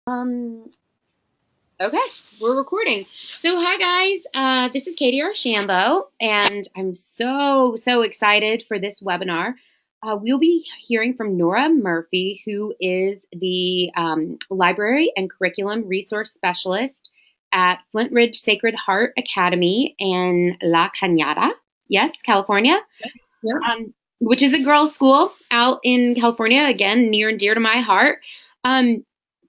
Um, okay, we're recording. So, hi guys, this is Katie Archambault, and I'm so excited for this webinar. We'll be hearing from Nora Murphy, who is the Library and Curriculum Resource Specialist at Flintridge Sacred Heart Academy in La Cañada, yes, California, Yeah. which is a girls' school out in California, again, near and dear to my heart. Um,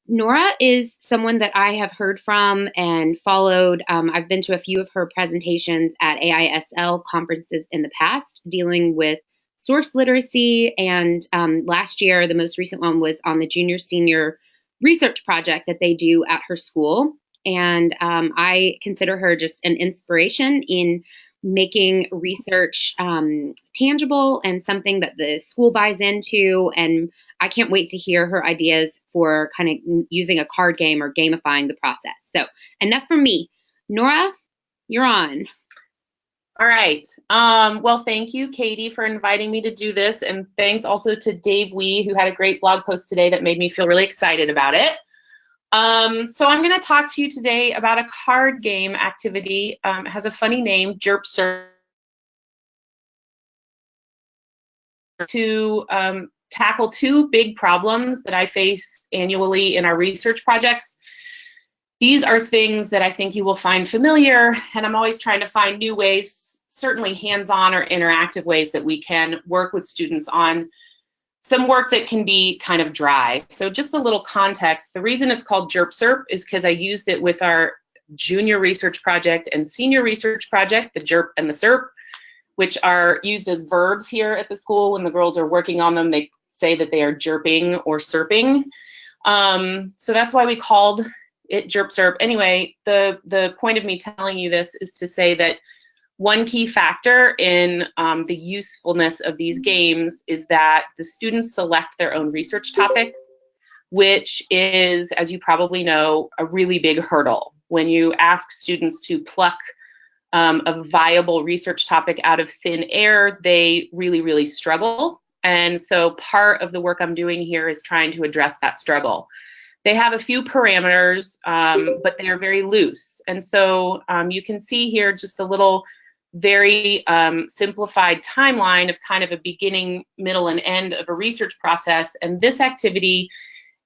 Nora is someone that I have heard from and followed. I've been to a few of her presentations at AISL conferences in the past, dealing with source literacy. And last year, the most recent one was on the junior senior research project that they do at her school. And I consider her just an inspiration in making research tangible and something that the school buys into. And I can't wait to hear her ideas for kind of using a card game or gamifying the process. So enough from me. Nora, you're on. All right. Well, thank you, Katie, for inviting me to do this. And thanks also to Dave Wee, who had a great blog post today that made me feel really excited about it. So I'm going to talk to you today about a card game activity. It has a funny name, Jerpser, to tackle two big problems that I face annually in our research projects. These are things that I think you will find familiar, and I'm always trying to find new ways, certainly hands-on or interactive ways that we can work with students on some work that can be kind of dry. So just a little context, the reason it's called JERP-SERP is because I used it with our junior research project and senior research project, the JERP and the SERP, which are used as verbs here at the school. When the girls are working on them, they say that they are jerping or serping. So that's why we called it JERP-SERP. Anyway, the point of me telling you this is to say that one key factor in the usefulness of these games is that the students select their own research topics, which is, as you probably know, a really big hurdle. When you ask students to pluck a viable research topic out of thin air, they really struggle. And so part of the work I'm doing here is trying to address that struggle. They have a few parameters, but they are very loose. And so you can see here just a little very simplified timeline of kind of a beginning, middle, and end of a research process. And this activity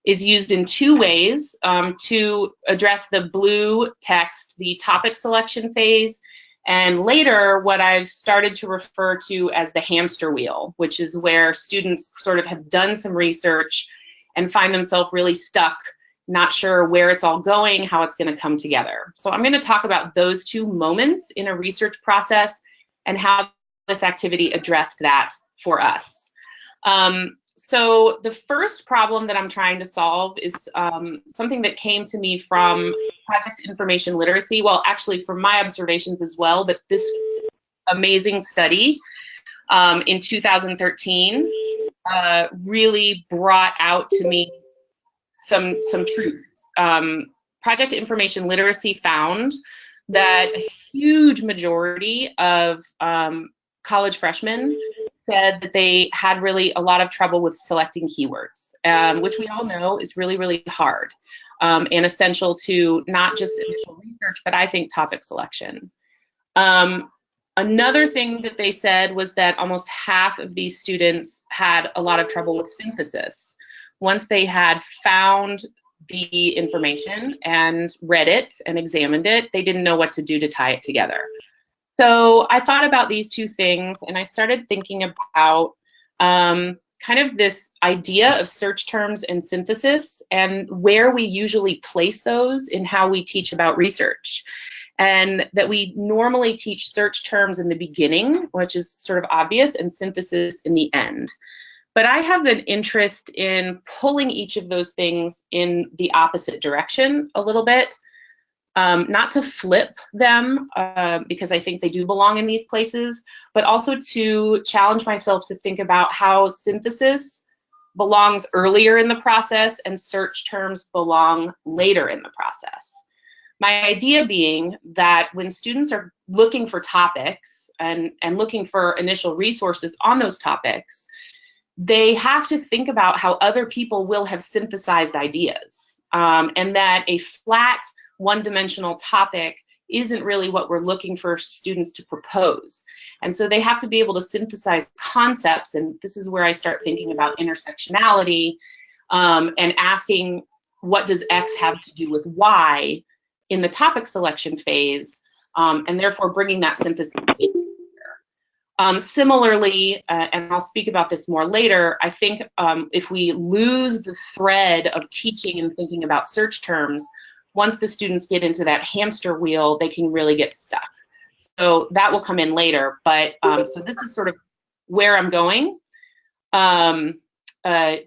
is used in two ways to address the blue text, the topic selection phase, and later what I've started to refer to as the hamster wheel, which is where students sort of have done some research and find themselves really stuck, not sure where it's all going, how it's going to come together. So I'm going to talk about those two moments in a research process and how this activity addressed that for us. So the first problem that I'm trying to solve is something that came to me from project information literacy. Well, actually from my observations as well, but this amazing study in 2013 really brought out to me some truth. Project information literacy found that a huge majority of college freshmen said that they had really a lot of trouble with selecting keywords, which we all know is really hard and essential to not just initial research, but I think topic selection. Another thing that they said was that almost half of these students had a lot of trouble with synthesis. Once they had found the information and read it and examined it, they didn't know what to do to tie it together. So I thought about these two things and I started thinking about kind of this idea of search terms and synthesis and where we usually place those in how we teach about research. And that we normally teach search terms in the beginning, which is sort of obvious, and synthesis in the end. But I have an interest in pulling each of those things in the opposite direction a little bit, not to flip them because I think they do belong in these places, but also to challenge myself to think about how synthesis belongs earlier in the process and search terms belong later in the process. My idea being that when students are looking for topics and looking for initial resources on those topics, they have to think about how other people will have synthesized ideas, and that a flat, one-dimensional topic isn't really what we're looking for students to propose. And so they have to be able to synthesize concepts, and this is where I start thinking about intersectionality, and asking, what does X have to do with Y in the topic selection phase, and therefore bringing that synthesis in. Similarly, and I'll speak about this more later, I think if we lose the thread of teaching and thinking about search terms, once the students get into that hamster wheel, they can really get stuck. So that will come in later, but so this is sort of where I'm going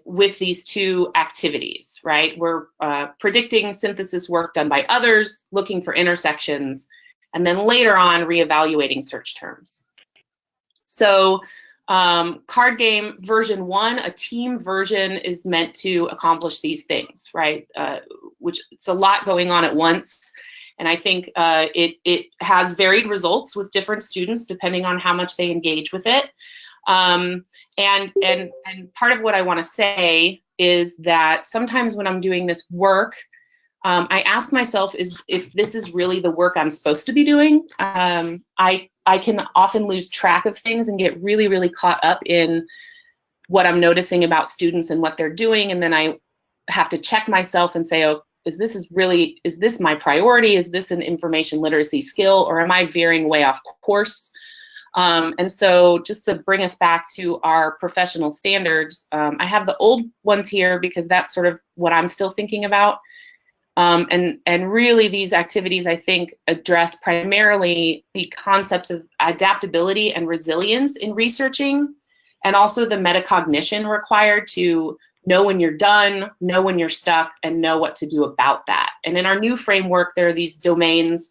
with these two activities, right? We're predicting synthesis work done by others, looking for intersections, and then later on reevaluating search terms. So card game version 1, a team version, is meant to accomplish these things, right? Which it's a lot going on at once. And I think it has varied results with different students depending on how much they engage with it. And part of what I want to say is that sometimes when I'm doing this work, I ask myself if this is really the work I'm supposed to be doing. I can often lose track of things and get really, really caught up in what I'm noticing about students and what they're doing. And then I have to check myself and say, oh, is this my priority? Is this an information literacy skill, or am I veering way off course? And so just to bring us back to our professional standards, I have the old ones here because that's sort of what I'm still thinking about. And really these activities, I think, address primarily the concepts of adaptability and resilience in researching, and also the metacognition required to know when you're done, know when you're stuck, and know what to do about that. And in our new framework, there are these domains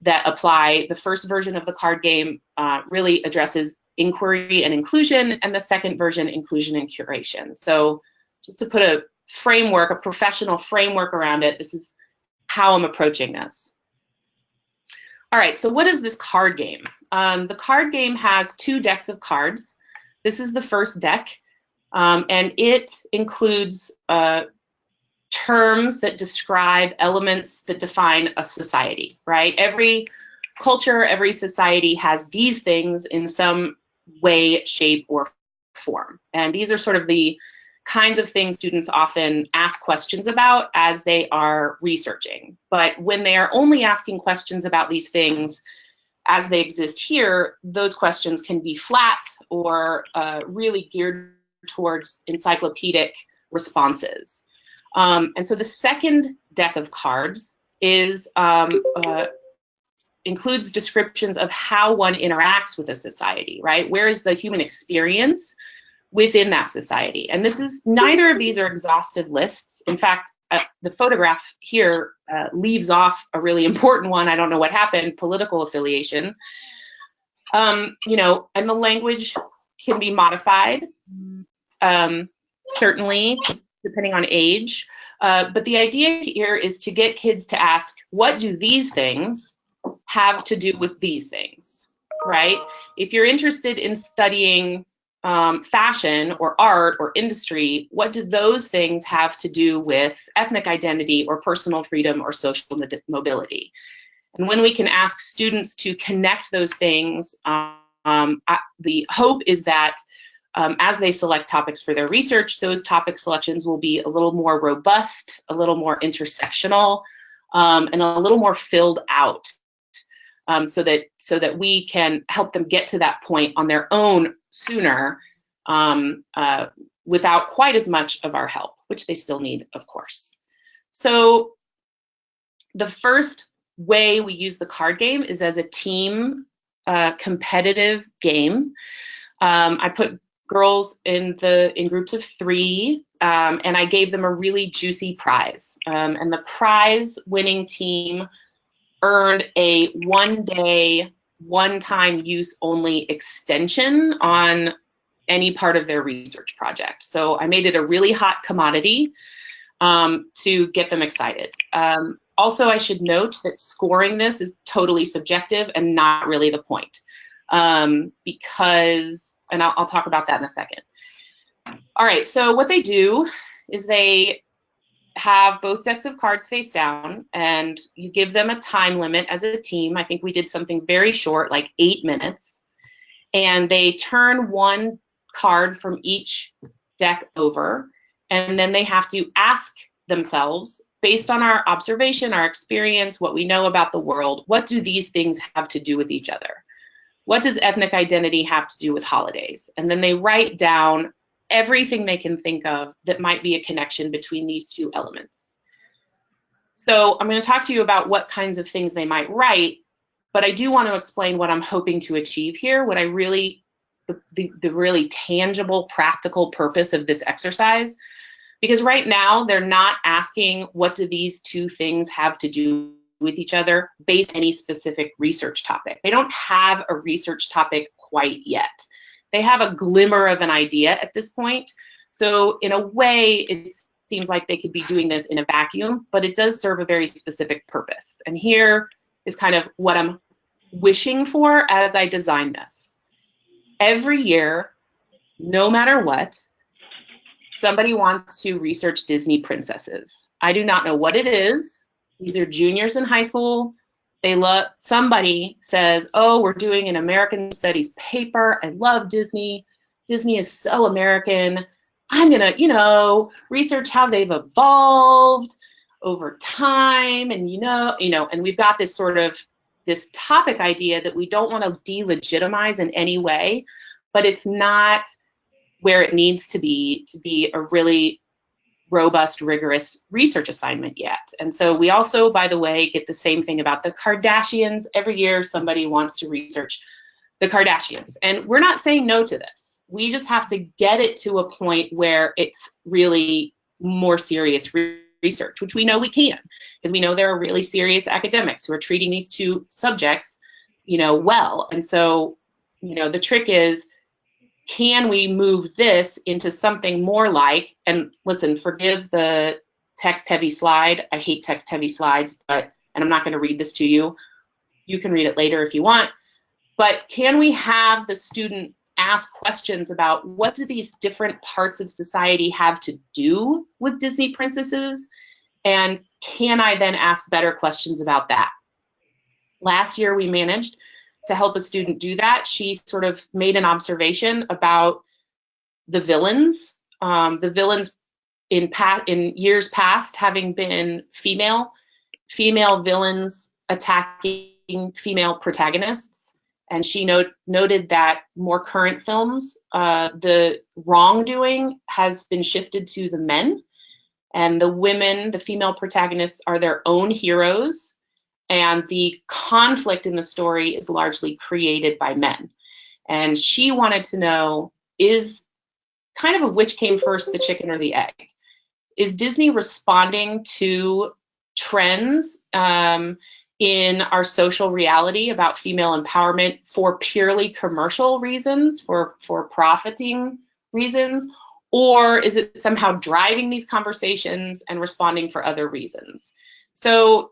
that apply. The first version of the card game really addresses inquiry and inclusion, and the second version, inclusion and curation. So just to put a framework, a professional framework around it, this is how I'm approaching this. All right, so what is this card game? The card game has 2 decks of cards. This is the first deck, and it includes terms that describe elements that define a society, right? Every culture, every society has these things in some way, shape, or form. And these are sort of the kinds of things students often ask questions about as they are researching. But when they are only asking questions about these things as they exist here, those questions can be flat or really geared towards encyclopedic responses. And so the second deck of cards is includes descriptions of how one interacts with a society, right? Where is the human experience within that society? And this is, neither of these are exhaustive lists. In fact, the photograph here leaves off a really important one. I don't know what happened, political affiliation. You know, and the language can be modified, certainly, depending on age. But the idea here is to get kids to ask, what do these things have to do with these things, right? If you're interested in studying fashion or art or industry, what do those things have to do with ethnic identity or personal freedom or social mobility? And when we can ask students to connect those things, the hope is that as they select topics for their research, those topic selections will be a little more robust, a little more intersectional, and a little more filled out, so that we can help them get to that point on their own sooner, without quite as much of our help, which they still need, of course. So the first way we use the card game is as a team competitive game. I put girls in groups of 3, and I gave them a really juicy prize. And the prize winning team earned a 1-day, one-time use only extension on any part of their research project. So I made it a really hot commodity to get them excited. Also, I should note that scoring this is totally subjective and not really the point, because, and I'll talk about that in a second. All right, so what they do is they have both decks of cards face down, and you give them a time limit as a team. I think we did something very short, like 8 minutes. And they turn one card from each deck over, and then they have to ask themselves, based on our observation, our experience, what we know about the world, what do these things have to do with each other? What does ethnic identity have to do with holidays? And then they write down everything they can think of that might be a connection between these two elements. So I'm going to talk to you about what kinds of things they might write, but I do want to explain what I'm hoping to achieve here, what I really, the really tangible, practical purpose of this exercise. Because right now, they're not asking what do these two things have to do with each other based on any specific research topic. They don't have a research topic quite yet. They have a glimmer of an idea at this point. So in a way, it seems like they could be doing this in a vacuum, but it does serve a very specific purpose. And here is kind of what I'm wishing for as I design this. Every year, no matter what, somebody wants to research Disney princesses. I do not know what it is. These are juniors in high school. Somebody says, oh, we're doing an American Studies paper. I love Disney. Disney is so American. I'm gonna, research how they've evolved over time. And, and we've got this sort of this topic idea that we don't want to delegitimize in any way, but it's not where it needs to be a really robust, rigorous research assignment yet. And so we also, by the way, get the same thing about the Kardashians. Every year somebody wants to research the Kardashians. And we're not saying no to this. We just have to get it to a point where it's really more serious research, which we know we can, because we know there are really serious academics who are treating these two subjects, well. And so, the trick is, can we move this into something more like, and listen, forgive the text-heavy slide. I hate text-heavy slides, and I'm not going to read this to you. You can read it later if you want. But can we have the student ask questions about what do these different parts of society have to do with Disney princesses? And can I then ask better questions about that? Last year, we managed to help a student do that. She sort of made an observation about the villains. The villains in years past having been female villains attacking female protagonists. And she noted that more current films, the wrongdoing has been shifted to the men, and the women, the female protagonists, are their own heroes. And the conflict in the story is largely created by men. And she wanted to know, is kind of a which came first, the chicken or the egg? Is Disney responding to trends in our social reality about female empowerment for purely commercial reasons, for profiting reasons? Or is it somehow driving these conversations and responding for other reasons? So,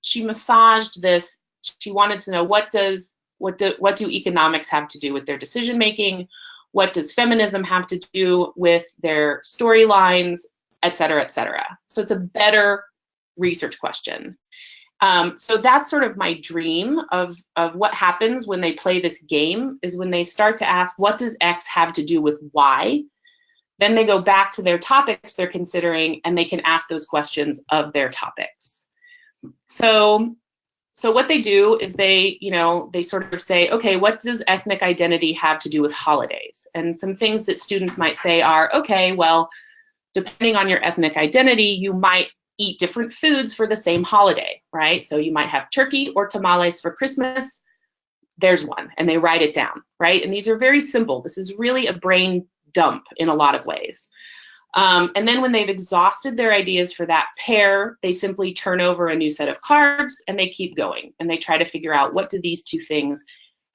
she massaged this. She wanted to know, what do economics have to do with their decision making? What does feminism have to do with their storylines, et cetera, et cetera? So it's a better research question. So that's sort of my dream of what happens when they play this game, is when they start to ask, what does X have to do with Y? Then they go back to their topics they're considering, and they can ask those questions of their topics. So what they do is they sort of say, okay, what does ethnic identity have to do with holidays? And some things that students might say are, okay, well, depending on your ethnic identity, you might eat different foods for the same holiday, right? So you might have turkey or tamales for Christmas. There's one, and they write it down, right? And these are very simple. This is really a brain dump in a lot of ways. And then when they've exhausted their ideas for that pair, they simply turn over a new set of cards and they keep going. And they try to figure out, what do these two things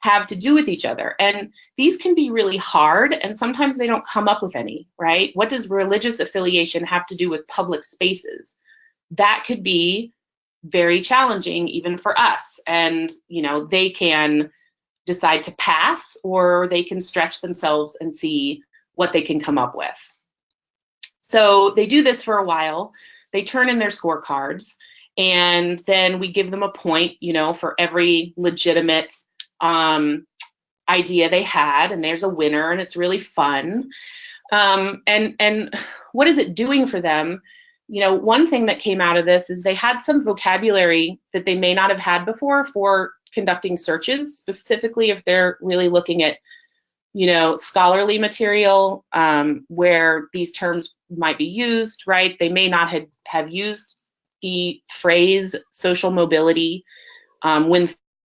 have to do with each other? And these can be really hard, and sometimes they don't come up with any, right? What does religious affiliation have to do with public spaces? That could be very challenging even for us. And, they can decide to pass, or they can stretch themselves and see what they can come up with. So they do this for a while. They turn in their scorecards, and then we give them a point, you know, for every legitimate idea they had, and there's a winner, and it's really fun. And what is it doing for them? You know, one thing that came out of this is they had some vocabulary that they may not have had before for conducting searches, specifically if they're really looking at, you know, scholarly material where these terms might be used, right? They may not have used the phrase social mobility when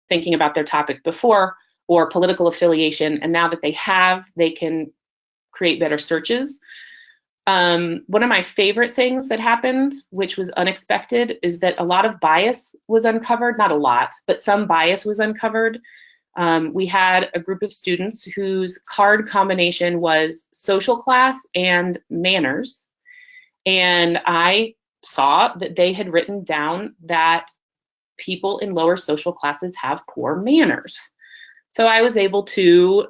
thinking about their topic before, or political affiliation, and now that they have, they can create better searches. One of my favorite things that happened, which was unexpected, is that a lot of bias was uncovered. Not a lot, but some bias was uncovered. We had a group of students whose card combination was social class and manners. And I saw that they had written down that people in lower social classes have poor manners. So I was able to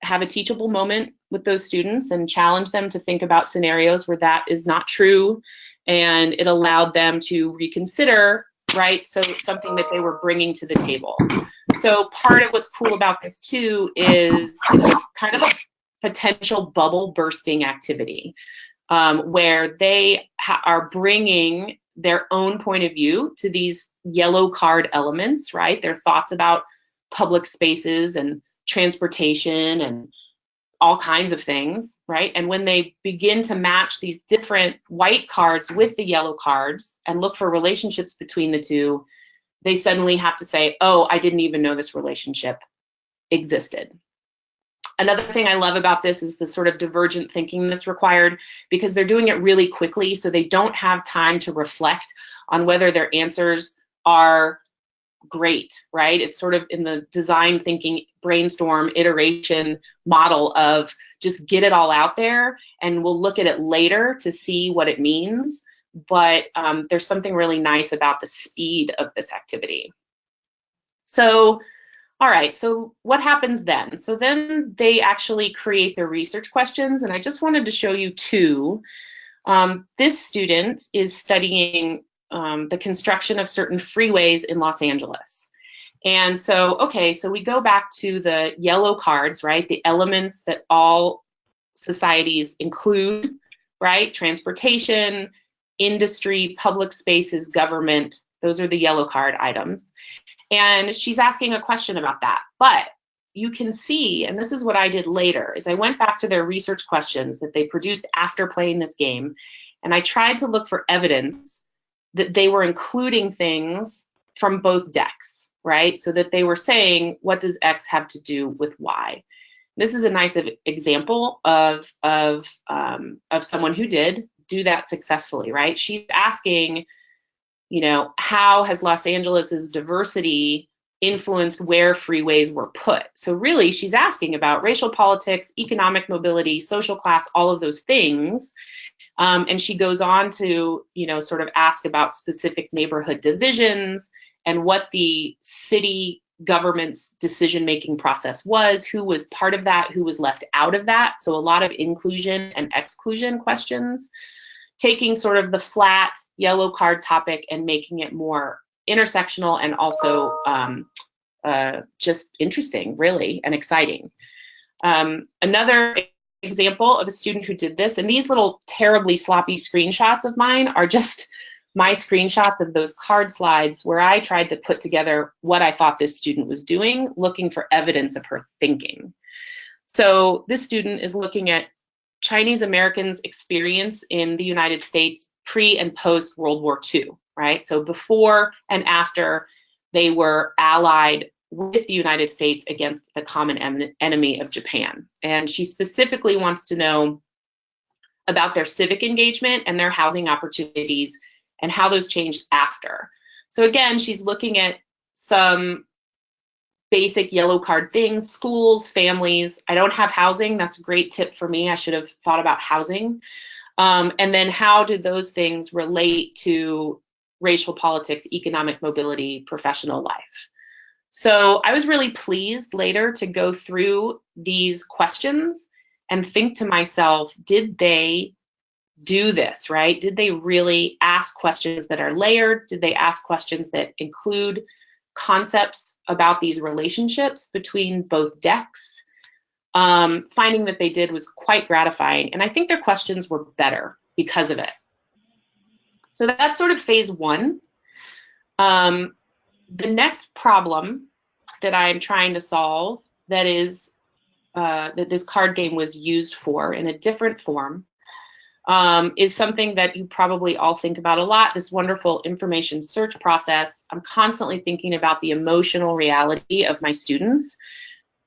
have a teachable moment with those students and challenge them to think about scenarios where that is not true. And it allowed them to reconsider, right? So something that they were bringing to the table. So part of what's cool about this too is it's kind of a potential bubble bursting activity where they are bringing their own point of view to these yellow card elements, right? Their thoughts about public spaces and transportation and all kinds of things, right? And when they begin to match these different white cards with the yellow cards and look for relationships between the two, they suddenly have to say, oh, I didn't even know this relationship existed. Another thing I love about this is the sort of divergent thinking that's required, because they're doing it really quickly, so they don't have time to reflect on whether their answers are great, right? It's sort of in the design thinking, brainstorm, iteration model of just get it all out there and we'll look at it later to see what it means. But there's something really nice about the speed of this activity. So, all right, so what happens then? So then they actually create their research questions, and I just wanted to show you two. This student is studying the construction of certain freeways in Los Angeles. And so, okay, so we go back to the yellow cards, right? The elements that all societies include, right? Transportation, industry, public spaces, government, those are the yellow card items. And she's asking a question about that. But you can see, and this is what I did later, is I went back to their research questions that they produced after playing this game, and I tried to look for evidence that they were including things from both decks, right? So that they were saying, what does X have to do with Y? This is a nice example of someone who did do that successfully, right? She's asking, you know, how has Los Angeles's diversity influenced where freeways were put? So really, she's asking about racial politics, economic mobility, social class, all of those things. And she goes on to, you know, sort of ask about specific neighborhood divisions and what the city government's decision-making process was, who was part of that, who was left out of that. So a lot of inclusion and exclusion questions, taking sort of the flat yellow card topic and making it more intersectional and also just interesting, really, and exciting. Another example of a student who did this, and these little terribly sloppy screenshots of mine are just my screenshots of those card slides where I tried to put together what I thought this student was doing, looking for evidence of her thinking. So this student is looking at Chinese Americans' experience in the United States pre and post World War II, right? So before and after they were allied with the United States against the common enemy of Japan. And she specifically wants to know about their civic engagement and their housing opportunities and how those changed after. So again, she's looking at some basic yellow card things, schools, families. I don't have housing. That's a great tip for me. I should have thought about housing. And then how do those things relate to racial politics, economic mobility, professional life? So I was really pleased later to go through these questions and think to myself, did they do this, right? Did they really ask questions that are layered? Did they ask questions that include concepts about these relationships between both decks? Finding that they did was quite gratifying, and I think their questions were better because of it. So that's sort of phase one. The next problem that I'm trying to solve that is that this card game was used for in a different form is something that you probably all think about a lot, this wonderful information search process. I'm constantly thinking about the emotional reality of my students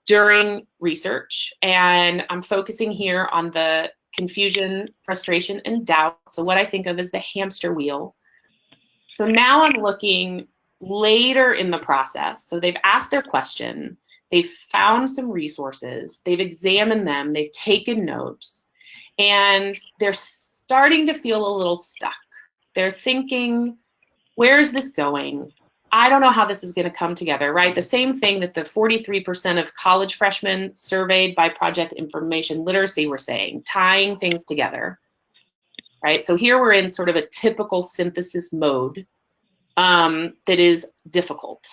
during research, and I'm focusing here on the confusion, frustration, and doubt. So what I think of as the hamster wheel. So now I'm looking later in the process. So they've asked their question, they've found some resources, they've examined them, they've taken notes, and they're starting to feel a little stuck. They're thinking, where's this going? I don't know how this is going to come together, right? The same thing that the 43% of college freshmen surveyed by Project Information Literacy were saying, tying things together, right? So here we're in sort of a typical synthesis mode that is difficult.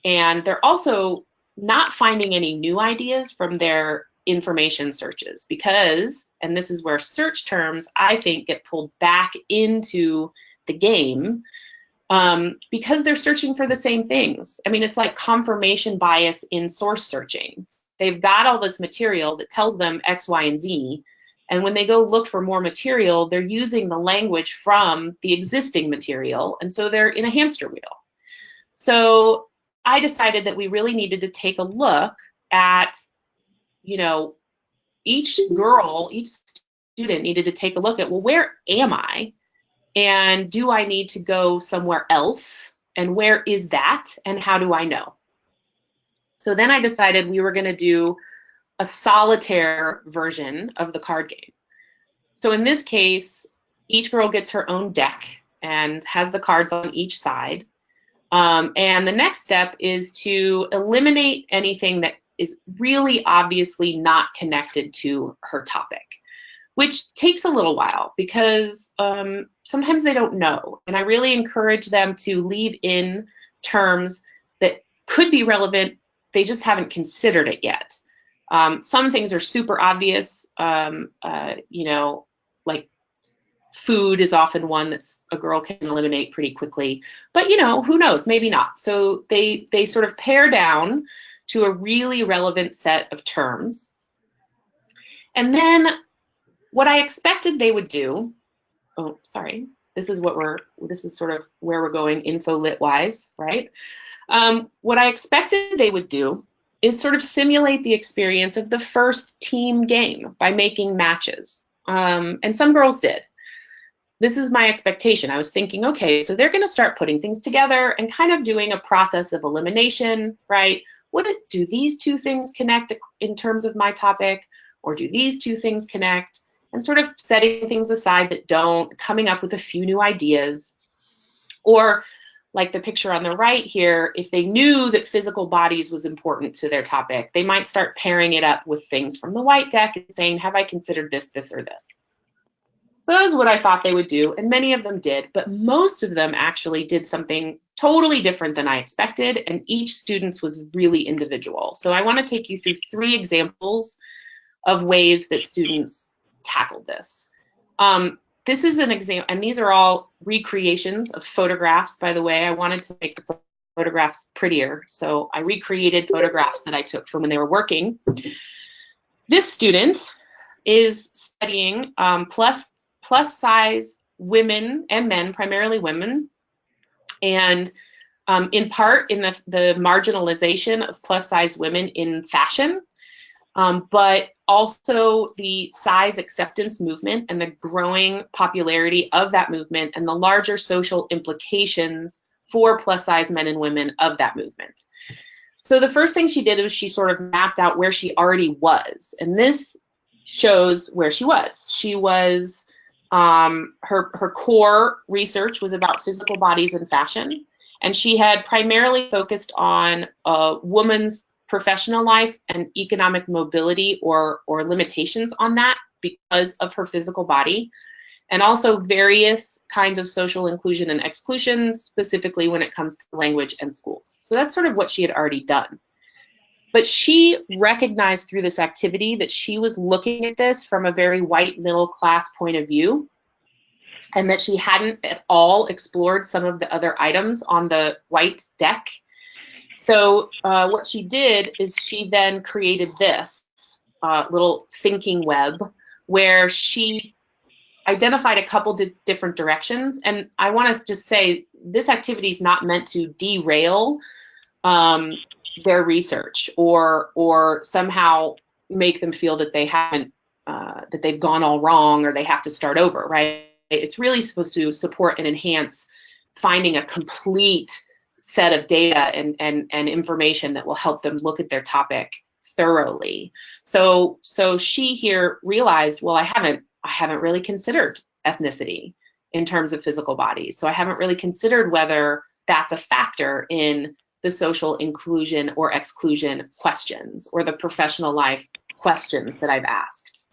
And they're also not finding any new ideas from their information searches because, and this is where search terms, I think, get pulled back into the game, because they're searching for the same things. I mean, it's like confirmation bias in source searching. They've got all this material that tells them X, Y, and Z, and when they go look for more material, they're using the language from the existing material, and so they're in a hamster wheel. So I decided that we really needed to take a look at, you know, each girl, each student needed to take a look at, well, where am I? And do I need to go somewhere else? And where is that? And how do I know? So then I decided we were going to do a solitaire version of the card game. So in this case, each girl gets her own deck and has the cards on each side. And the next step is to eliminate anything that is really obviously not connected to her topic, which takes a little while because sometimes they don't know. And I really encourage them to leave in terms that could be relevant. They just haven't considered it yet. Some things are super obvious, you know, like food is often one that's a girl can eliminate pretty quickly, but you know, who knows, maybe not. So they sort of pare down to a really relevant set of terms. And then what I expected they would do, oh, sorry, this is sort of where we're going info lit wise, right? What I expected they would do is sort of simulate the experience of the first team game by making matches. And some girls did. This is my expectation. I was thinking, okay, so they're going to start putting things together and kind of doing a process of elimination, right? Do these two things connect in terms of my topic, or do these two things connect? And sort of setting things aside that don't, coming up with a few new ideas. Or like the picture on the right here, if they knew that physical bodies was important to their topic, they might start pairing it up with things from the white deck and saying, have I considered this, this, or this? So that was what I thought they would do, and many of them did, but most of them actually did something totally different than I expected, and each student was really individual. So I want to take you through 3 examples of ways that students tackled this. This is an example, and these are all recreations of photographs, by the way. I wanted to make the photographs prettier, so I recreated photographs that I took from when they were working. This student is studying plus size women and men, primarily women, and in part in the marginalization of plus size women in fashion, but also the size acceptance movement and the growing popularity of that movement and the larger social implications for plus size men and women of that movement. So the first thing she did was she sort of mapped out where she already was, and this shows where she was. She was her core research was about physical bodies and fashion, and she had primarily focused on a woman's professional life and economic mobility or limitations on that because of her physical body, and also various kinds of social inclusion and exclusion, specifically when it comes to language and schools. So that's sort of what she had already done. But she recognized through this activity that she was looking at this from a very white middle class point of view, and that she hadn't at all explored some of the other items on the white deck. So what she did is she then created this little thinking web where she identified a couple different directions. And I want to just say this activity is not meant to derail their research or somehow make them feel that they haven't that they've gone all wrong or they have to start over, right? It's really supposed to support and enhance finding a complete set of data and information that will help them look at their topic thoroughly. So she here realized, well, I haven't really considered ethnicity in terms of physical bodies. So I haven't really considered whether that's a factor in the social inclusion or exclusion questions or the professional life questions that I've asked.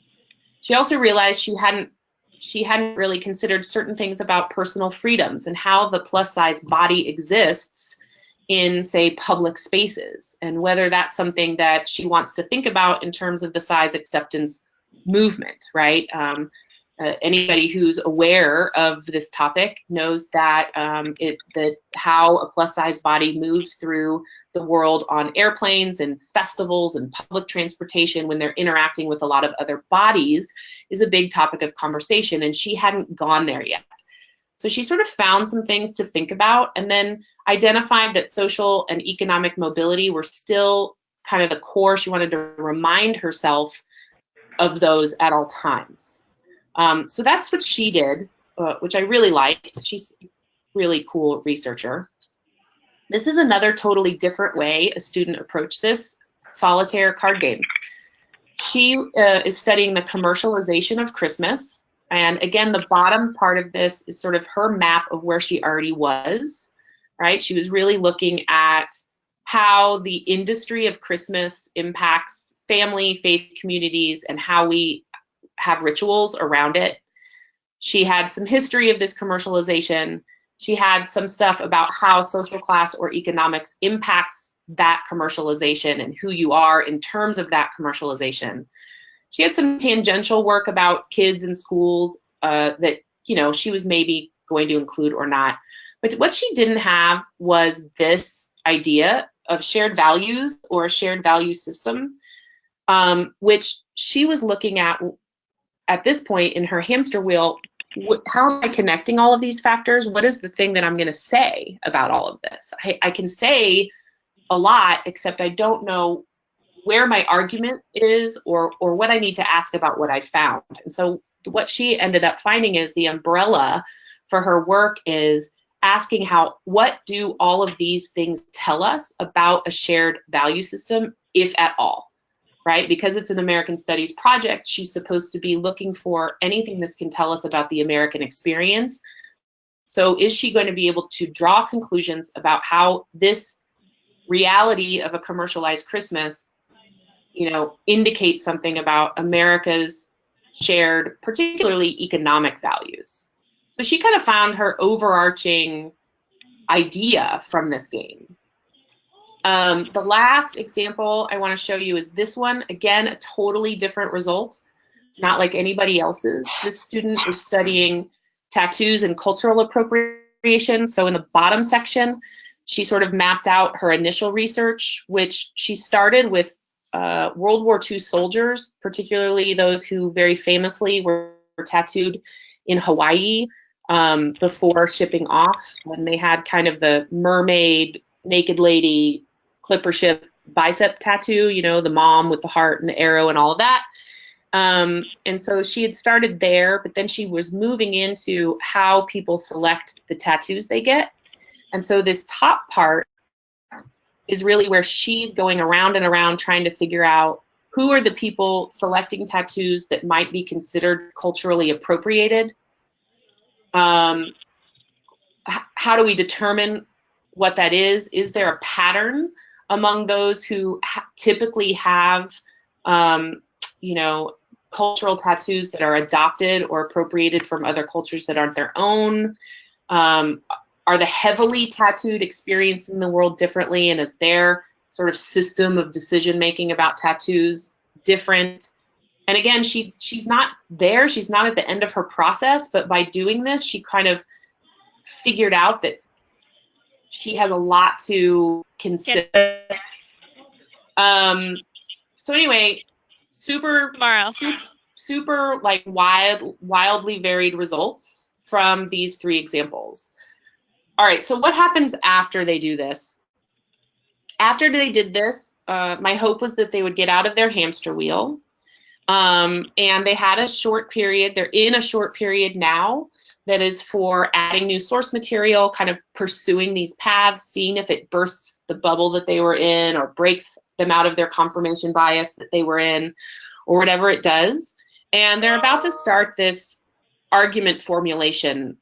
She also realized she hadn't really considered certain things about personal freedoms and how the plus size body exists in, say, public spaces, and whether that's something that she wants to think about in terms of the size acceptance movement, right? Anybody who's aware of this topic knows that that how a plus size body moves through the world on airplanes and festivals and public transportation when they're interacting with a lot of other bodies is a big topic of conversation, and she hadn't gone there yet. So she sort of found some things to think about and then identified that social and economic mobility were still kind of the core. She wanted to remind herself of those at all times. So that's what she did, which I really liked. She's a really cool researcher. This is another totally different way a student approached this solitaire card game. She is studying the commercialization of Christmas. And again, the bottom part of this is sort of her map of where she already was, right? She was really looking at how the industry of Christmas impacts family, faith communities, and how we have rituals around it. She had some history of this commercialization. She had some stuff about how social class or economics impacts that commercialization and who you are in terms of that commercialization. She had some tangential work about kids in schools that, you know, she was maybe going to include or not. But what she didn't have was this idea of shared values or a shared value system, which she was looking at this point in her hamster wheel. How am I connecting all of these factors? What is the thing that I'm going to say about all of this? I can say a lot, except I don't know where my argument is or what I need to ask about what I found. And so what she ended up finding is the umbrella for her work is asking what do all of these things tell us about a shared value system, if at all, right? Because it's an American Studies project, she's supposed to be looking for anything this can tell us about the American experience. So is she going to be able to draw conclusions about how this reality of a commercialized Christmas, you know, indicates something about America's shared, particularly economic values? So she kind of found her overarching idea from this game. The last example I want to show you is this one. Again, a totally different result, not like anybody else's. This student is studying tattoos and cultural appropriation. So in the bottom section, she sort of mapped out her initial research, which she started with World War II soldiers, particularly those who very famously were tattooed in Hawaii before shipping off. And they had kind of the mermaid, naked lady, clipper ship bicep tattoo, you know, the mom with the heart and the arrow and all of that. And so she had started there, but then she was moving into how people select the tattoos they get. And so this top part is really where she's going around and around trying to figure out who are the people selecting tattoos that might be considered culturally appropriated. How do we determine what that is? Is there a pattern among those who typically have, you know, cultural tattoos that are adopted or appropriated from other cultures that aren't their own? Are the heavily tattooed experiencing the world differently, and is their sort of system of decision making about tattoos different? And again, she's not there. She's not at the end of her process, but by doing this, she kind of figured out that she has a lot to consider. So anyway, super like wildly varied results from these 3 examples. All right, so what happens after they do this? After they did this, my hope was that they would get out of their hamster wheel. And they had a short period. They're in a short period now that is for adding new source material, kind of pursuing these paths, seeing if it bursts the bubble that they were in or breaks them out of their confirmation bias that they were in, or whatever it does. And they're about to start this argument formulation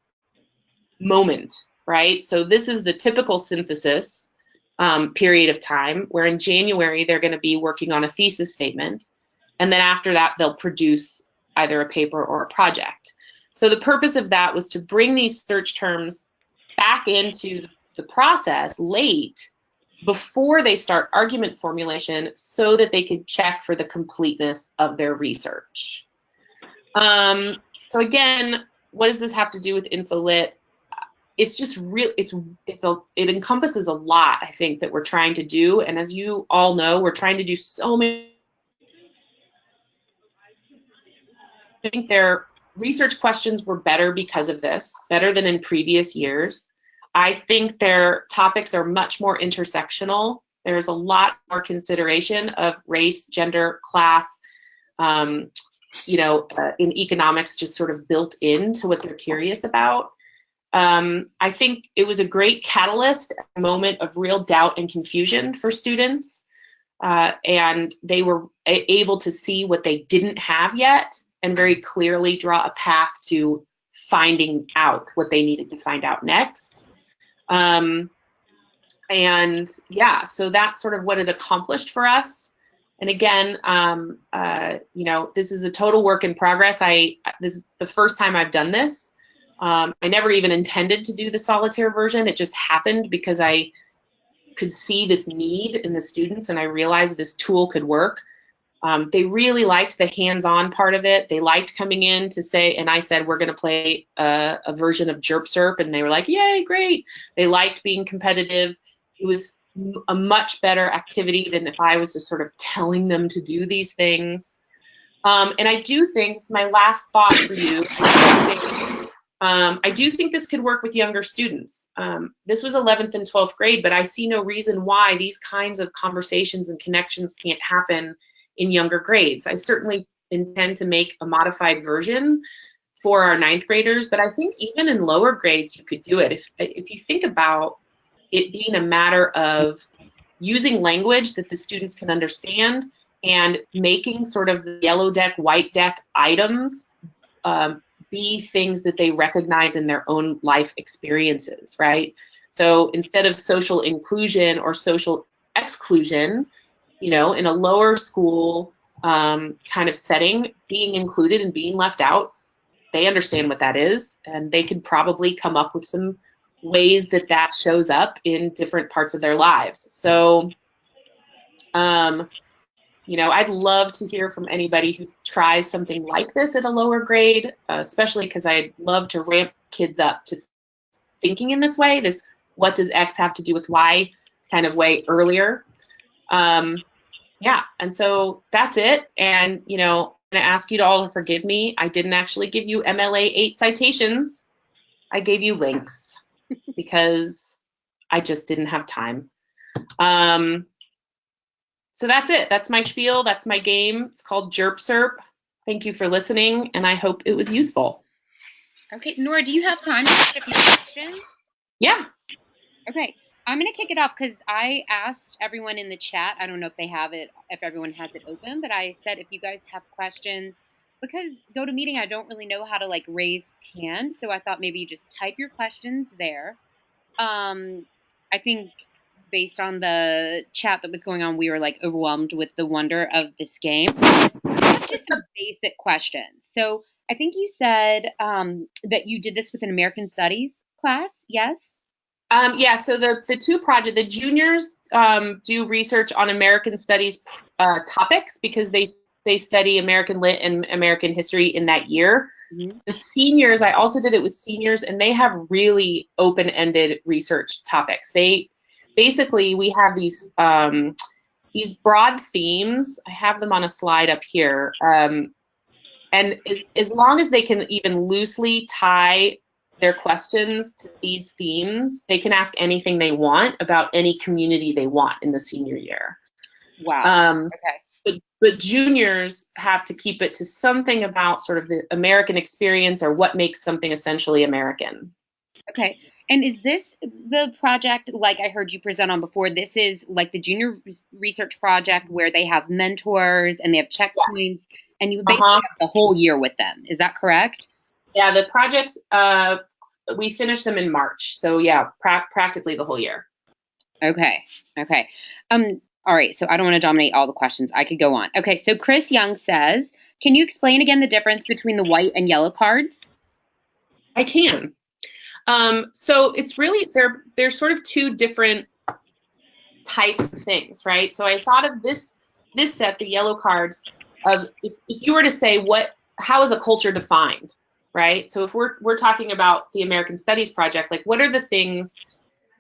moment, right? So this is the typical synthesis period of time, where in January, they're going to be working on a thesis statement. And then after that, they'll produce either a paper or a project. So the purpose of that was to bring these search terms back into the process late before they start argument formulation so that they could check for the completeness of their research. So again, what does this have to do with InfoLit? It's just real, it encompasses a lot, I think, that we're trying to do. And as you all know, we're trying to do so many. I think their research questions were better because of this, better than in previous years. I think their topics are much more intersectional. There's a lot more consideration of race, gender, class, you know, in economics, just sort of built into what they're curious about. I think it was a great catalyst, a moment of real doubt and confusion for students. And they were able to see what they didn't have yet and very clearly draw a path to finding out what they needed to find out next. And yeah, so that's sort of what it accomplished for us. And again, you know, this is a total work in progress. This is the first time I've done this. I never even intended to do the solitaire version. It just happened because I could see this need in the students and I realized this tool could work. They really liked the hands-on part of it. They liked coming in to say, and I said, we're going to play a version of Jerp Serp, and they were like, yay, great. They liked being competitive. It was a much better activity than if I was just sort of telling them to do these things. And I do think, this is my last thought for you, I do think this could work with younger students. This was 11th and 12th grade, but I see no reason why these kinds of conversations and connections can't happen in younger grades. I certainly intend to make a modified version for our 9th graders, but I think even in lower grades, you could do it. If you think about it being a matter of using language that the students can understand and making sort of the yellow deck, white deck items be things that they recognize in their own life experiences, right? So instead of social inclusion or social exclusion, you know, in a lower school kind of setting, being included and being left out, they understand what that is, and they could probably come up with some ways that that shows up in different parts of their lives. So, you know, I'd love to hear from anybody who tries something like this at a lower grade, especially because I'd love to ramp kids up to thinking in this way, this what does X have to do with Y kind of way earlier. Yeah, and so that's it. And, you know, I'm gonna ask you to all to forgive me. I didn't actually give you MLA 8 citations. I gave you links because I just didn't have time. So that's it. That's my spiel. That's my game. It's called Jerp Serp. Thank you for listening, and I hope it was useful. Okay, Nora, do you have time to ask a few questions? Yeah. Okay, I'm going to kick it off because I asked everyone in the chat. I don't know if they have it, if everyone has it open, but I said if you guys have questions, because GoToMeeting, I don't really know how to like raise hand, so I thought maybe you just type your questions there. I think based on the chat that was going on, we were like overwhelmed with the wonder of this game. Just some basic questions. So I think you said that you did this with an American Studies class. Yes. Yeah, so the two project, the juniors do research on American Studies topics because they study American Lit and American history in that year. Mm-hmm. The seniors, I also did it with seniors, and they have really open-ended research topics. They basically, we have these broad themes. I have them on a slide up here. And as long as they can even loosely tie their questions to these themes, they can ask anything they want about any community they want in the senior year. Wow. Okay. But juniors have to keep it to something about sort of the American experience or what makes something essentially American. Okay. And is this the project, like I heard you present on before? This is like the junior research project where they have mentors and they have checkpoints, and you basically have the whole year with them. Is that correct? Yeah, the projects, we finished them in March. So yeah, practically the whole year. Okay. Okay. All right. So I don't want to dominate all the questions. I could go on. Okay. So Chris Young says, can you explain again the difference between the white and yellow cards? I can. So it's really, they're sort of two different types of things, right? So I thought of this set, the yellow cards, of if you were to say how is a culture defined, right? So if we're talking about the American Studies project, like what are the things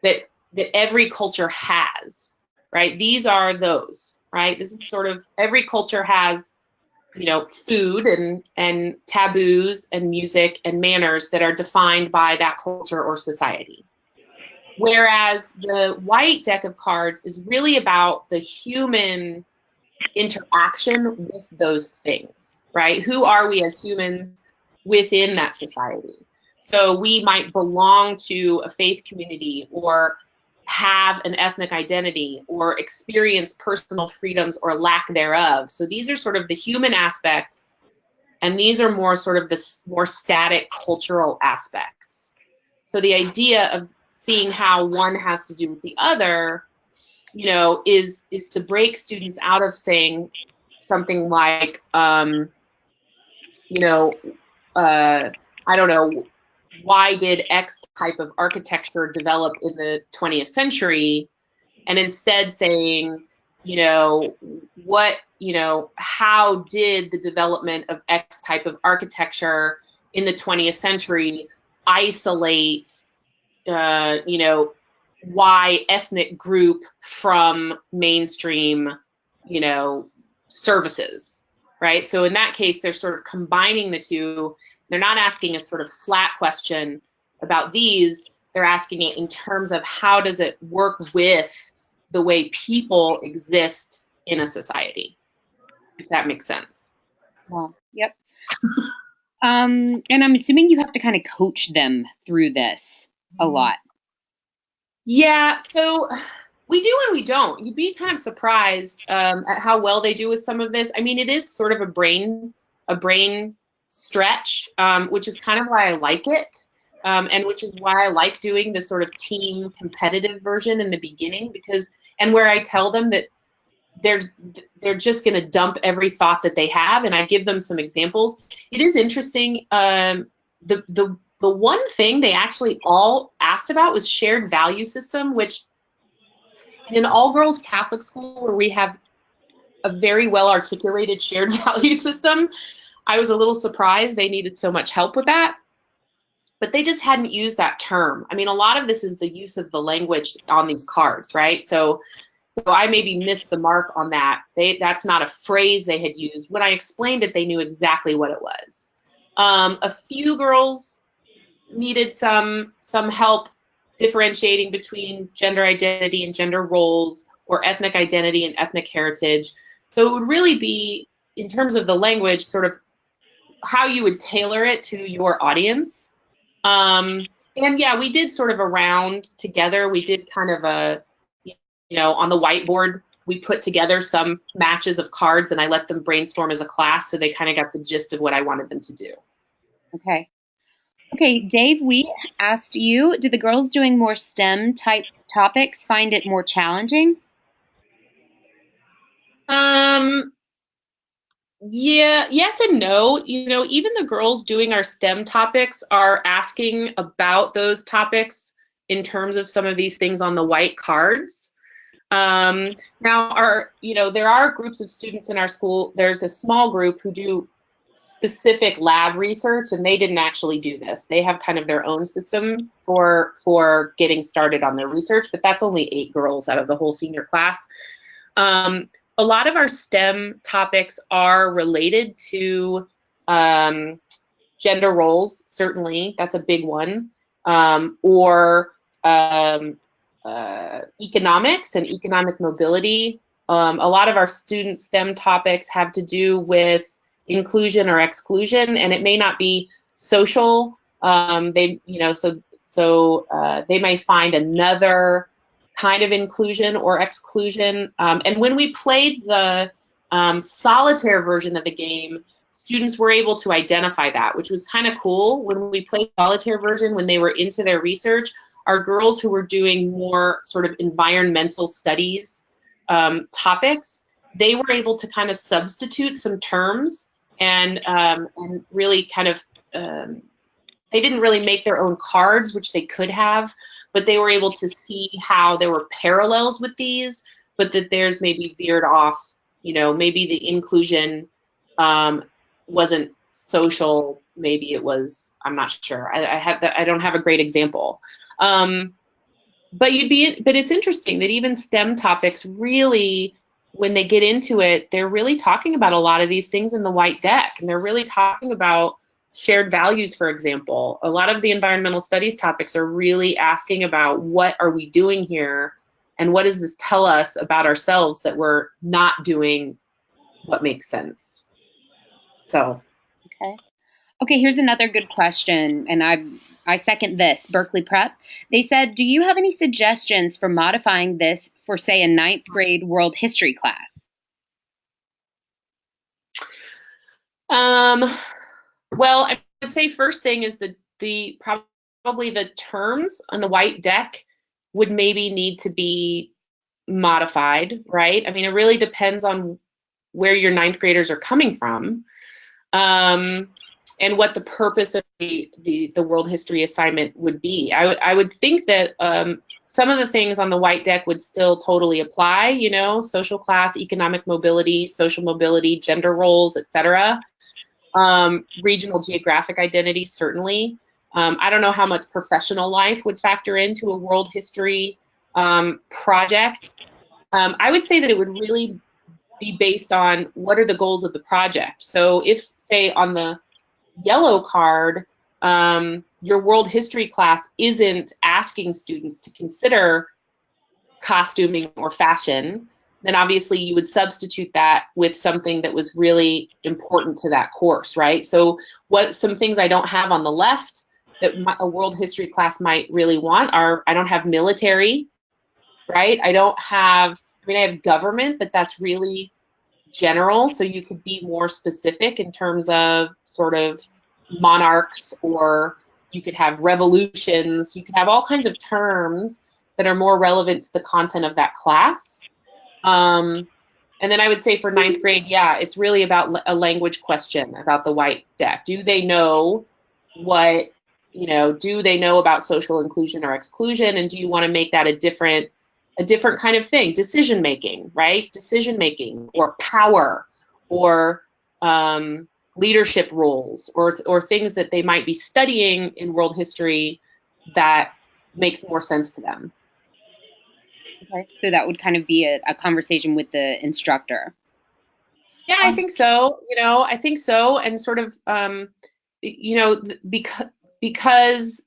that every culture has, right? These are those, right? This is sort of, every culture has, you know, food and taboos and music and manners that are defined by that culture or society. Whereas the white deck of cards is really about the human interaction with those things, right? Who are we as humans within that society? So we might belong to a faith community or have an ethnic identity or experience personal freedoms or lack thereof. So these are sort of the human aspects, and these are more sort of the more static cultural aspects. So the idea of seeing how one has to do with the other, you know, is to break students out of saying something like, you know, I don't know, why did X type of architecture develop in the 20th century? And instead saying, you know, how did the development of X type of architecture in the 20th century isolate, you know, Y ethnic group from mainstream, you know, services, right? So in that case, they're sort of combining the two. They're not asking a sort of flat question about these. They're asking it in terms of how does it work with the way people exist in a society, if that makes sense. Well, yep. And I'm assuming you have to kind of coach them through this a lot. Yeah, so we do and we don't. You'd be kind of surprised at how well they do with some of this. I mean, it is sort of a brain stretch, which is kind of why I like it, and which is why I like doing this sort of team competitive version in the beginning, because, and where I tell them that they're just going to dump every thought that they have, and I give them some examples. It is interesting. The one thing they actually all asked about was shared value system, which in an all-girls Catholic school where we have a very well-articulated shared value system, I was a little surprised they needed so much help with that. But they just hadn't used that term. I mean, a lot of this is the use of the language on these cards, right? So I maybe missed the mark on that. That's not a phrase they had used. When I explained it, they knew exactly what it was. A few girls needed some help differentiating between gender identity and gender roles, or ethnic identity and ethnic heritage. So it would really be, in terms of the language, sort of how you would tailor it to your audience. And yeah, we did sort of a round together. We did kind of a, you know, on the whiteboard, we put together some matches of cards and I let them brainstorm as a class, so they kind of got the gist of what I wanted them to do. Okay. Okay, Dave, we asked you, did the girls doing more STEM type topics find it more challenging? Um, yeah, yes and no. Even the girls doing our STEM topics are asking about those topics in terms of some of these things on the white cards. Now, there are groups of students in our school. There's a small group who do specific lab research, and they didn't actually do this. They have kind of their own system for getting started on their research, but that's only 8 girls out of the whole senior class. A lot of our STEM topics are related to um, gender roles, certainly. That's a big one. Or economics and economic mobility. A lot of our student STEM topics have to do with inclusion or exclusion, and it may not be social. They may find another kind of inclusion or exclusion. And when we played the solitaire version of the game, students were able to identify that, which was kind of cool. When we played solitaire version, when they were into their research, our girls who were doing more sort of environmental studies topics, they were able to kind of substitute some terms and really kind of they didn't really make their own cards, which they could have, but they were able to see how there were parallels with these, but that theirs maybe veered off. Maybe the inclusion wasn't social. Maybe it was. I'm not sure. I don't have a great example. But it's interesting that even STEM topics really, when they get into it, they're really talking about a lot of these things in the white deck, and they're really talking about shared values, for example. A lot of the environmental studies topics are really asking about what are we doing here, and what does this tell us about ourselves that we're not doing what makes sense. So, Okay. Okay, here's another good question, and I second this. Berkeley Prep. They said, "Do you have any suggestions for modifying this for, say, a ninth grade world history class?" um, well, I would say first thing is the probably the terms on the white deck would maybe need to be modified, right? I mean, it really depends on where your ninth graders are coming from, and what the purpose of the world history assignment would be. I would think that some of the things on the white deck would still totally apply. Social class, economic mobility, social mobility, gender roles, etc. Regional geographic identity, certainly. I don't know how much professional life would factor into a world history project. I would say that it would really be based on what are the goals of the project. So if, say, on the yellow card, your world history class isn't asking students to consider costuming or fashion, then obviously you would substitute that with something that was really important to that course, right? So some things I don't have on the left that a world history class might really want are, I don't have military, right? I have government, but that's really general. So you could be more specific in terms of sort of monarchs, or you could have revolutions. You could have all kinds of terms that are more relevant to the content of that class. And then I would say for ninth grade, yeah, it's really about a language question about the white deck. Do they know do they know about social inclusion or exclusion? And do you want to make that a different kind of thing? Decision making, right? Decision making, or power, or leadership roles, or things that they might be studying in world history that makes more sense to them. Okay, so that would kind of be a conversation with the instructor. Yeah, I think so. I think so. And sort of, because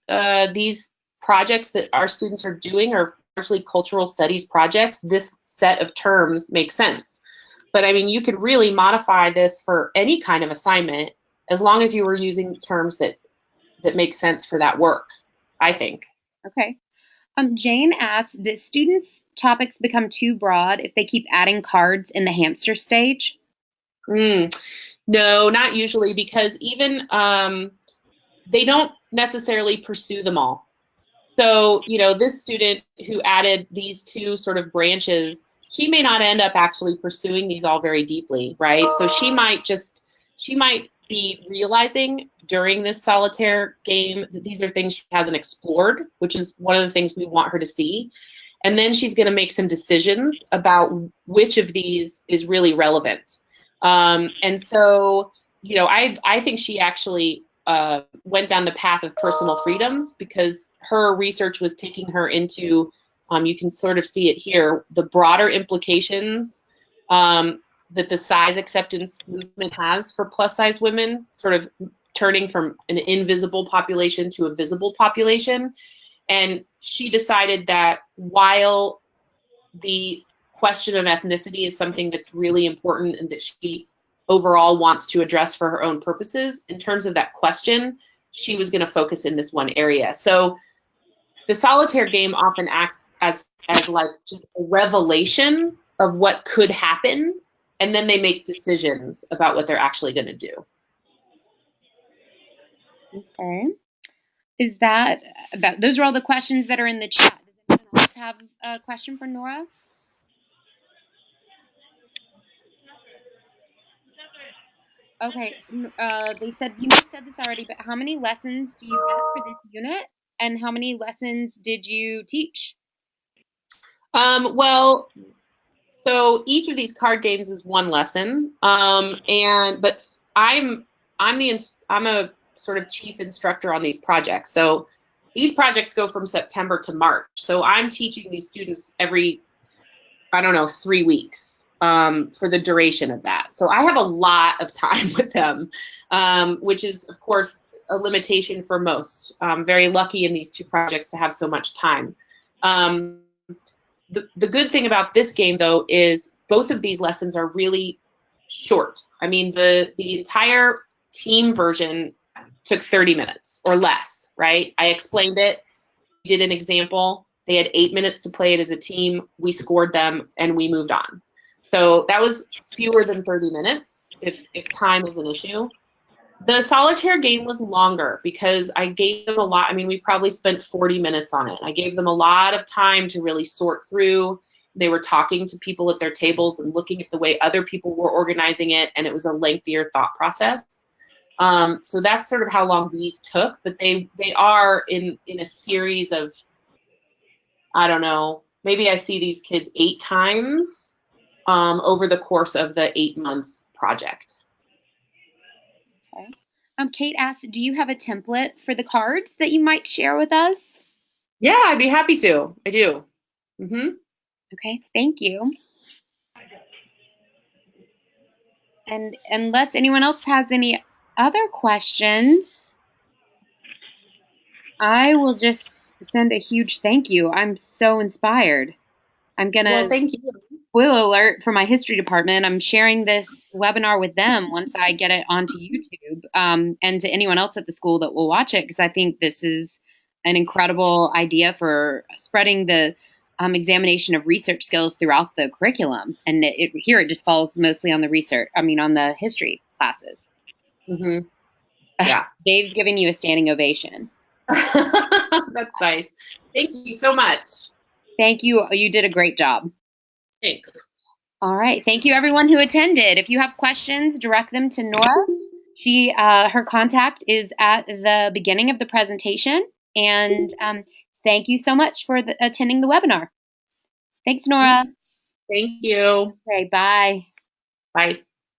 these projects that our students are doing are largely cultural studies projects, this set of terms makes sense. But I mean, you could really modify this for any kind of assignment as long as you were using terms that make sense for that work, I think. Okay. Jane asked, "Did students' topics become too broad if they keep adding cards in the hamster stage?" No, not usually, because even they don't necessarily pursue them all. So, you know, this student who added these two sort of branches, she may not end up actually pursuing these all very deeply, right? So she might be realizing during this solitaire game that these are things she hasn't explored, which is one of the things we want her to see. And then she's going to make some decisions about which of these is really relevant. And so, you know, I think she actually went down the path of personal freedoms because her research was taking her into, you can sort of see it here, the broader implications that the size acceptance movement has for plus size women, sort of turning from an invisible population to a visible population. And she decided that while the question of ethnicity is something that's really important and that she overall wants to address for her own purposes, in terms of that question, she was going to focus in this one area. So the solitaire game often acts as like just a revelation of what could happen, and then they make decisions about what they're actually going to do. Okay. Is that those are all the questions that are in the chat? Does anyone else have a question for Nora? Okay. They said, you may have said this already, but how many lessons do you get for this unit, and how many lessons did you teach? Well, so each of these card games is one lesson, but I'm a sort of chief instructor on these projects. So these projects go from September to March. So I'm teaching these students every, I don't know, 3 weeks for the duration of that. So I have a lot of time with them, which is, of course, a limitation for most. I'm very lucky in these two projects to have so much time. The good thing about this game, though, is both of these lessons are really short. I mean, the entire team version took 30 minutes or less, right? I explained it, did an example. They had 8 minutes to play it as a team. We scored them, and we moved on. So that was fewer than 30 minutes if time is an issue. The solitaire game was longer because I gave them a lot. I mean, we probably spent 40 minutes on it. I gave them a lot of time to really sort through. They were talking to people at their tables and looking at the way other people were organizing it, and it was a lengthier thought process. So that's sort of how long these took, but they are in a series of, I don't know, maybe I see these kids 8 times over the course of the 8-month project. Okay. Kate asked, do you have a template for the cards that you might share with us? Yeah, I'd be happy to. I do. Mm-hmm. Okay, thank you. And unless anyone else has any other questions, I will just send a huge thank you. I'm so inspired. I'm gonna, Well, thank you. spoiler alert for my history department, I'm sharing this webinar with them once I get it onto YouTube, and to anyone else at the school that will watch it, because I think this is an incredible idea for spreading the examination of research skills throughout the curriculum. And here it just falls mostly on the research, on the history classes. Mm-hmm. Yeah. Dave's giving you a standing ovation. That's nice. Thank you so much. Thank you. You did a great job. Thanks. All right. Thank you, everyone who attended. If you have questions, direct them to Nora. Her contact is at the beginning of the presentation. And thank you so much for attending the webinar. Thanks, Nora. Thank you. Okay, bye. Bye.